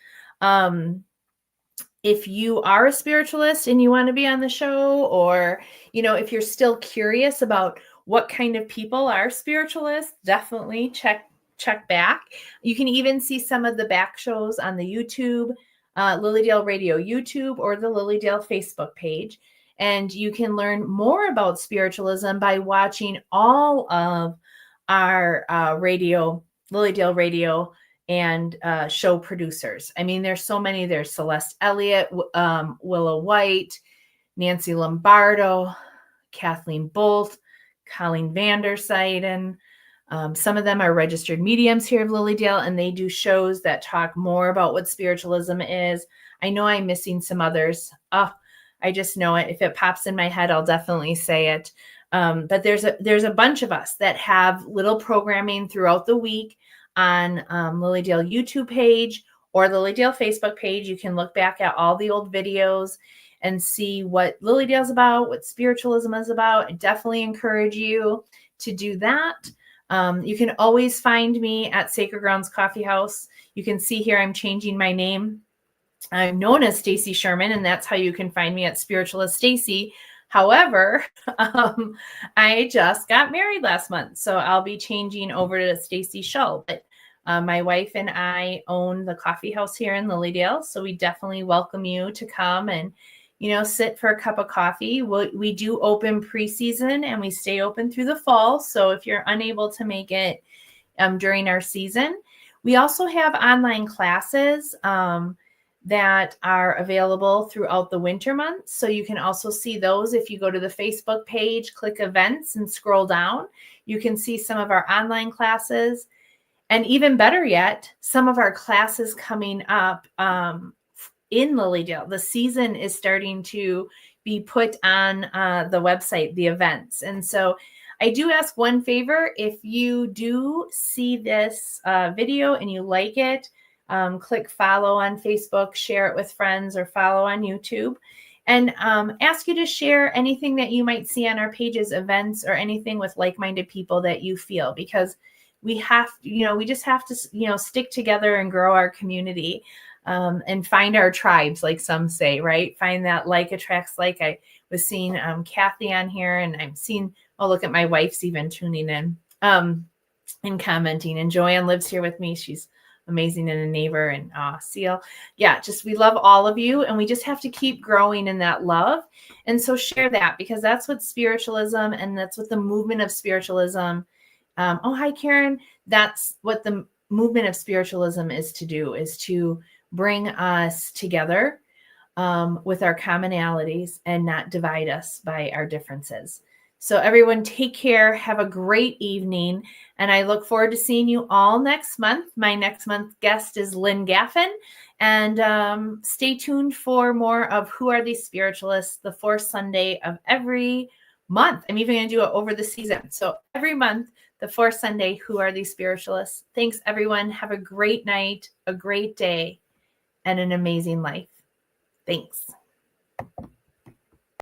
If you are a spiritualist and you want to be on the show, or, if you're still curious about what kind of people are spiritualists, definitely check back. You can even see some of the back shows on the YouTube, Lily Dale Radio YouTube, or the Lily Dale Facebook page. And you can learn more about spiritualism by watching all of our Lily Dale Radio and show producers. I mean, there's so many. There's Celeste Elliott, Willow White, Nancy Lombardo, Kathleen Bolt, Colleen Vandersiden. Some of them are registered mediums here of Lily Dale, and they do shows that talk more about what spiritualism is. I know I'm missing some others. I just know it. If it pops in my head, I'll definitely say it. But there's a bunch of us that have little programming throughout the week on Lilydale YouTube page or the Lilydale Facebook page. You can look back at all the old videos and see what Lilydale's about, what spiritualism is about. I definitely encourage you to do that. You can always find me at Sacred Grounds Coffee House. You can see here I'm changing my name. I'm known as Stacy Sherman, and that's how you can find me at Spiritualist Stacy. However, I just got married last month, so I'll be changing over to Stacy Shull. But my wife and I own the coffee house here in Lilydale, so we definitely welcome you to come and, sit for a cup of coffee. We do open preseason, and we stay open through the fall. So if you're unable to make it during our season, we also have online classes that are available throughout the winter months. So you can also see those if you go to the Facebook page, click events and scroll down. You can see some of our online classes. And even better yet, some of our classes coming up in Lilydale. The season is starting to be put on the website, the events. And so I do ask one favor. If you do see this video and you like it, click follow on Facebook, share it with friends, or follow on YouTube, and ask you to share anything that you might see on our pages, events, or anything with like-minded people that you feel, because we just have to, stick together and grow our community and find our tribes, like some say, right? Find that like attracts like. I was seeing Kathy on here, and I'm seeing, oh, look at my wife's even tuning in and commenting. And Joanne lives here with me. She's amazing and a neighbor. And Seal. Yeah, we love all of you. And we just have to keep growing in that love. And so share that, because that's what spiritualism, and that's what the movement of spiritualism. Oh, hi, Karen. That's what the movement of spiritualism is to do, is to bring us together with our commonalities and not divide us by our differences. So everyone, take care. Have a great evening. And I look forward to seeing you all next month. My next month guest is Lynn Gaffin. And stay tuned for more of Who Are These Spiritualists, the fourth Sunday of every month. I'm even going to do it over the season. So every month, the fourth Sunday, Who Are These Spiritualists? Thanks, everyone. Have a great night, a great day, and an amazing life. Thanks.